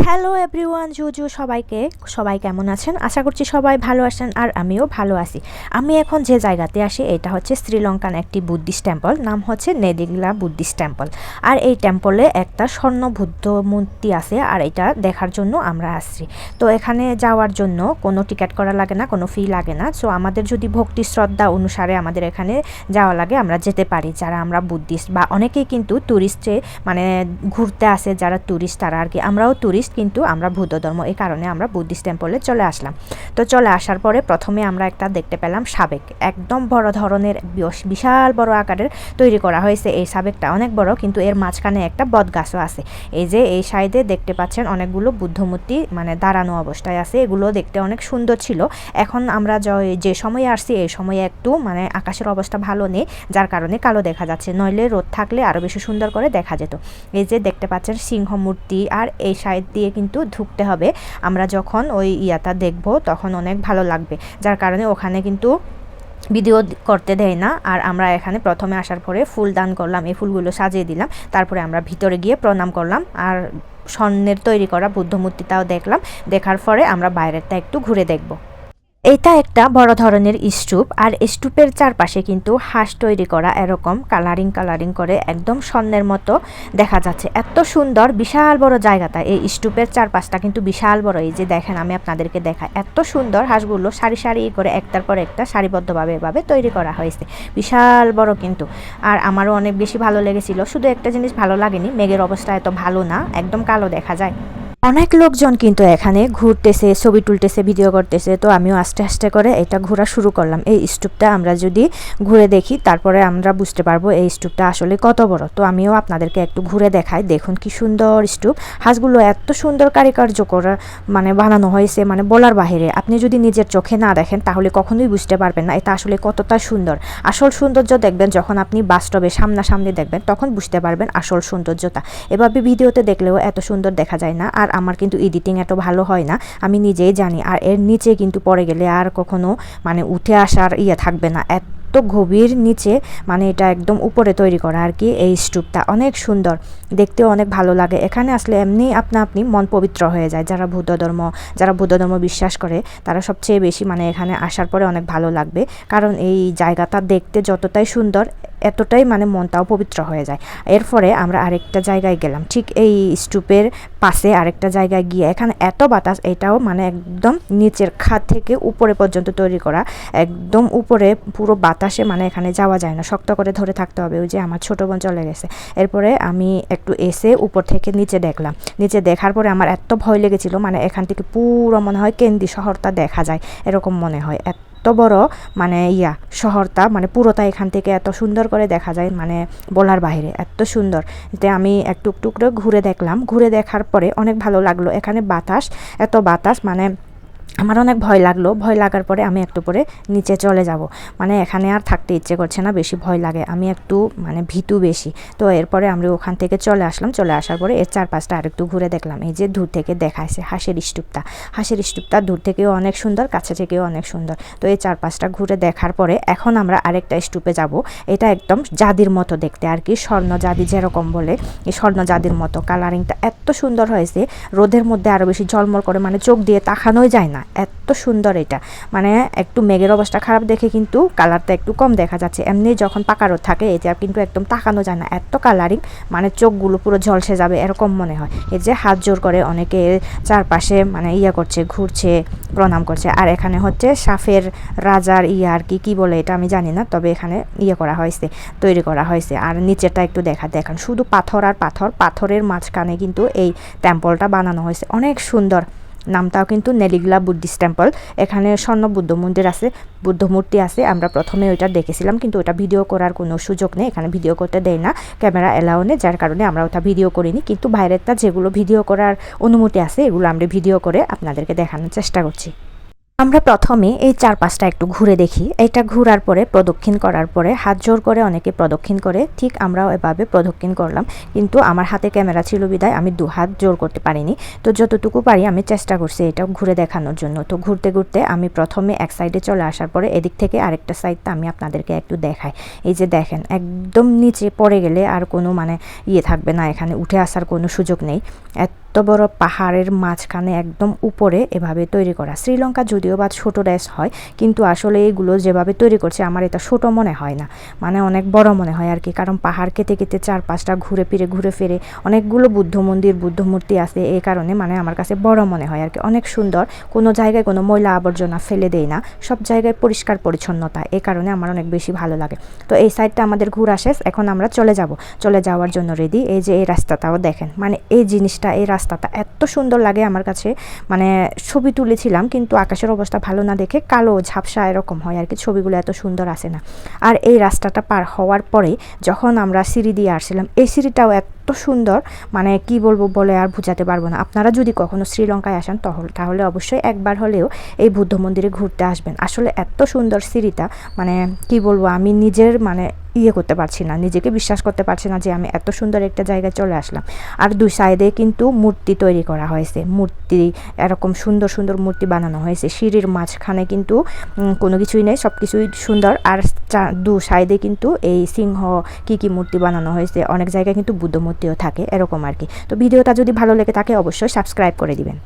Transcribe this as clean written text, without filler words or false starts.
Hello everyone, জুজু সবাই কেমন আছেন? আশা করছি সবাই ভালো আছেন আর আমিও ভালো আছি। আমি এখন যে জায়গাতে আসি এটা হচ্ছে শ্রীলঙ্কান একটি বুদ্ধিস্ট টেম্পল, নাম হচ্ছে নেদিগলা বুদ্ধিস্ট টেম্পল। আর এই টেম্পলে একটা স্বর্ণ বুদ্ধ মূর্তি আছে আর এটা দেখার জন্য আমরা আসছি। তো এখানে যাওয়ার জন্য কোনো টিকিট করা লাগে না, কোনো ফি লাগে না। সো আমাদের যদি ভক্তি শ্রদ্ধা অনুসারে আমাদের এখানে যাওয়া লাগে আমরা যেতে পারি, যারা আমরা বুদ্ধিস্ট বা অনেকেই কিন্তু ট্যুরিস্টে মানে ঘুরতে আসে, যারা ট্যুরিস্ট তারা আর কি। আমরাও ট্যুরিস্ট কিন্তু আমরা বৌদ্ধ ধর্ম, এই কারণে আমরা বুদ্ধিস্ট টেম্পলে চলে আসলাম। তো চলে আসার পরে প্রথমে আমরা একটা দেখতে পেলাম সাবেক, একদম বড় ধরনের বিশাল বড় আকারের তৈরি করা হয়েছে। এই সাবেকটা অনেক বড়, কিন্তু এর মাঝখানে একটা বট গাছও আছে। এই যে এই সাইডে দেখতে পাচ্ছেন অনেকগুলো বুদ্ধ মূর্তি মানে দাঁড়ানো অবস্থায় আছে, এগুলো দেখতে অনেক সুন্দর ছিল। এখন আমরা যে সময়ে আসছি এই সময়ে একটু মানে আকাশের অবস্থা ভালো নেই, যার কারণে কালো দেখা যাচ্ছে, নইলে রোদ থাকলে আরও বেশি সুন্দর করে দেখা যেত। এই যে দেখতে পাচ্ছেন সিংহ মূর্তি, আর এই সাইড দিয়ে কিন্তু ঢুকতে হবে। আমরা যখন ওই ইয়াটা দেখব তখন অনেক ভালো লাগবে, যার কারণে ওখানে কিন্তু ভিডিও করতে দেয় না। আর আমরা এখানে প্রথমে আসার পরে ফুল দান করলাম, এই ফুলগুলো সাজিয়ে দিলাম, তারপরে আমরা ভিতরে গিয়ে প্রণাম করলাম আর স্বর্ণের তৈরি করা বুদ্ধ মূর্তিটাও দেখলাম। দেখার পরে আমরা বাইরেরটা একটু ঘুরে দেখব। এটা একটা বড় ধরনের স্তূপ, আর স্তূপের চারপাশে কিন্তু হাঁস তৈরি করা, এরকম কালারিং করে একদম স্বর্ণের মতো দেখা যাচ্ছে। এত সুন্দর বিশাল বড় জায়গাটা, এই স্তূপের চারপাশটা কিন্তু বিশাল বড়। এই যে দেখেন, আমি আপনাদেরকে দেখাই, এত সুন্দর হাঁসগুলো সারি সারি করে একটার পর একটা সারিবদ্ধভাবে এভাবে তৈরি করা হয়েছে, বিশাল বড় কিন্তু। আর আমারও অনেক বেশি ভালো লেগেছিল। শুধু একটা জিনিস ভালো লাগেনি, মেঘের অবস্থা এত ভালো না, একদম কালো দেখা যায়। অনেক লোকজন কিন্তু এখানে ঘুরতেছে, ছবি তুলতেছে, ভিডিও করতেছে। তো আমিও আস্তে আস্তে করে এটা ঘোরা শুরু করলাম। এই স্তূপটা আমরা যদি ঘুরে দেখি তারপরে আমরা বুঝতে পারবো এই স্তূপটা আসলে কত বড়। তো আমিও আপনাদেরকে একটু ঘুরে দেখাই। দেখুন কি সুন্দর স্তূপ, হাঁসগুলো এত সুন্দর কারুকার্য করা মানে বানানো হয়েছে, মানে বলার বাহিরে। আপনি যদি নিজের চোখে না দেখেন তাহলে কখনোই বুঝতে পারবেন না এটা আসলে কতটা সুন্দর। আসল সৌন্দর্য দেখবেন যখন আপনি বাস্তবে সামনাসামনি দেখবেন, তখন বুঝতে পারবেন আসল সৌন্দর্যটা। এভাবে ভিডিওতে দেখলেও এত সুন্দর দেখা যায় না। আর আমার কিন্তু এডিটিং এত ভালো হয় না, আমি নিজেই জানি। আর এর নিচে কিন্তু পড়ে গেলে আর কখনো মানে উঠে আসার থাকবে না, এত গভীর নিচে, মানে এটা একদম উপরে তৈরি করা আর কি। এই স্তূপটা অনেক সুন্দর, দেখতেও অনেক ভালো লাগে। এখানে আসলে এমনি আপনি মন পবিত্র হয়ে যায়। যারা বৌদ্ধ ধর্ম বিশ্বাস করে তারা সবচেয়ে বেশি মানে এখানে আসার পরে অনেক ভালো লাগবে, কারণ এই জায়গাটা দেখতে যতটাই সুন্দর এতটাই মানে মনটাও পবিত্র হয়ে যায়। এরপরে আমরা আরেকটা জায়গায় গেলাম, ঠিক এই স্তূপের পাশে আরেকটা জায়গায় গিয়ে এখানে এত বাতাস, এটাও মানে একদম নিচের খাদ থেকে উপরে পর্যন্ত তৈরি করা, একদম উপরে পুরো বাতাসে মানে এখানে যাওয়া যায় না, শক্ত করে ধরে থাকতে হবে। ওই যে আমার ছোট বোন চলে গেছে। এরপরে আমি একটু এসে উপর থেকে নিচে দেখলাম। নিচে দেখার পরে আমার এত ভয় লেগেছিল, মানে এখান থেকে পুরো মনে হয় কেন্দ্রি শহরটা দেখা যায়, এরকম মনে হয়। এত বড় মানে শহরটা, মানে পুরোটা এখান থেকে এত সুন্দর করে দেখা যায়, মানে বলার বাইরে এত সুন্দর। যে আমি একটু করে ঘুরে দেখলাম, ঘুরে দেখার পরে অনেক ভালো লাগলো। এখানে এত বাতাস, মানে আমার অনেক ভয় লাগলো। ভয় লাগার পরে আমি একটু পরে নিচে চলে যাব, মানে এখানে আর থাকতে ইচ্ছে করছে না, বেশি ভয় লাগে, আমি একটু মানে ভীতু বেশি। তো এরপরে আমরা ওখান থেকে চলে আসলাম। চলে আসার পরে এর চারপাশটা আরেকটু ঘুরে দেখলাম। এই যে দূর থেকে দেখাইছে হাঁসের স্তূপটা দূর থেকেও অনেক সুন্দর, কাছে থেকেও অনেক সুন্দর। তো এই চারপাশটা ঘুরে দেখার পরে এখন আমরা আরেকটা স্তূপে যাব। এটা একদম জাদির মতো দেখতে আর কি, স্বর্ণ জাদি যেরকম বলে, এই স্বর্ণ জাদির মতো। কালারিংটা এত সুন্দর হয়েছে, রোদের মধ্যে আরও বেশি ঝলমল করে, মানে চোখ দিয়ে তাকানোই যায় না, এত সুন্দর এটা। মানে একটু মেঘের অবস্থা খারাপ দেখে কিন্তু কালারটা একটু কম দেখা যাচ্ছে, এমনি যখন পাকা রোদ থাকে এটা কিন্তু একদম তাকানো যায় না, এত কালারিং, মানে চোখগুলো পুরো ঝলসে যাবে এরকম মনে হয়। এই যে হাত জোর করে অনেকে চারপাশে মানে করছে, ঘুরছে, প্রণাম করছে। আর এখানে হচ্ছে সাফের রাজার আর কি বলে এটা আমি জানি না, তবে এখানে করা হয়েছে, তৈরি করা হয়েছে। আর নিচেরটা একটু দেখান, শুধু পাথর আর পাথরের মাঝখানে কিন্তু এই টেম্পলটা বানানো হয়েছে, অনেক সুন্দর। নামটাও কিন্তু নেদিগলা বুদ্ধিস্ট টেম্পল। এখানে স্বর্ণ বুদ্ধ মূর্তি আছে। আমরা প্রথমে ওইটা দেখেছিলাম, কিন্তু ওটা ভিডিও করার কোনো সুযোগ নেই, এখানে ভিডিও করতে দেয় না, ক্যামেরা এলাও নেই, যার কারণে আমরা ওটা ভিডিও করিনি। কিন্তু বাইরেরটা যেগুলো ভিডিও করার অনুমতি আছে এগুলো আমরা ভিডিও করে আপনাদেরকে দেখানোর চেষ্টা করছি। আমরা প্রথমে এই চারপাশটা একটু ঘুরে দেখি। এটা ঘোরার পরে প্রদক্ষিণ করার পরে হাত জোর করে অনেকে প্রদক্ষিণ করে, ঠিক আমরাও এভাবে প্রদক্ষিণ করলাম। কিন্তু আমার হাতে ক্যামেরা ছিল বিদায় আমি 2 হাত জোর করতে পারিনি। তো যতটুকু পারি আমি চেষ্টা করছি এটা ঘুরে দেখানোর জন্য। তো ঘুরতে ঘুরতে আমি প্রথমে এক সাইডে চলে আসার পরে এদিক থেকে আরেকটা সাইডটা আমি আপনাদেরকে একটু দেখাই। এই যে দেখেন, একদম নিচে পড়ে গেলে আর কোনো মানে থাকবে না, এখানে উঠে আসার কোনো সুযোগ নেই, এত এত বড় পাহাড়ের মাঝখানে একদম উপরে এভাবে তৈরি করা। শ্রীলঙ্কা যদিও বা ছোট দেশ হয়, কিন্তু আসলে এগুলো যেভাবে তৈরি করছে আমার এটা ছোট মনে হয় না, মানে অনেক বড় মনে হয় আর কি। কারণ পাহাড় কেটে কেটে চারপাশটা ঘুরে ফিরে অনেকগুলো বুদ্ধ মন্দির বুদ্ধ মূর্তি আছে, এই কারণে মানে আমার কাছে বড় মনে হয় আর কি। অনেক সুন্দর, কোনো জায়গায় কোনো ময়লা আবর্জনা ফেলে দেয় না, সব জায়গায় পরিষ্কার পরিচ্ছন্নতা, এই কারণে আমার অনেক বেশি ভালো লাগে। তো এই সাইডটা আমাদের ঘোরা শেষ, এখন আমরা চলে যাওয়ার জন্য রেডি। এই যে এই রাস্তাটাও দেখেন, মানে এই জিনিসটা, এই রাস্তাটা এত সুন্দর লাগে আমার কাছে। মানে ছবি তুলেছিলাম, কিন্তু আকাশের অবস্থা ভালো না দেখে কালো ঝাপসা এরকম হয় আর কি, ছবিগুলো এত সুন্দর আসে না। আর এই রাস্তাটা পার হওয়ার পরে যখন আমরা সিঁড়ি দিয়ে আসছিলাম, এই সিঁড়িটাও এত সুন্দর, মানে কি বলবো বলে আর বোঝাতে পারবো না। আপনারা যদি কখনো শ্রীলঙ্কায় আসেন তাহলে অবশ্যই একবার হলেও এই বুদ্ধ মন্দিরে ঘুরতে আসবেন। আসলে এত সুন্দর সিঁড়িটা, মানে কি বলবো, আমি নিজের মানে করতে পারছি না, নিজেকে বিশ্বাস করতে পারছি না যে আমি এত সুন্দর একটা জায়গায় চলে আসলাম। আর দুই সাইডে কিন্তু মূর্তি তৈরি করা হয়েছে, মূর্তি এরকম সুন্দর সুন্দর মূর্তি বানানো হয়েছে। সিঁড়ির মাঝখানে কিন্তু কোনো কিছুই নেই, সব কিছুই সুন্দর। আর দু সাইডে কিন্তু এই সিংহ কি মূর্তি বানানো হয়েছে, অনেক জায়গায় কিন্তু বুদ্ধ মূর্তিও থাকে এরকম আর কি। তো ভিডিওটা যদি ভালো লেগে থাকে অবশ্যই সাবস্ক্রাইব করে দিবেন।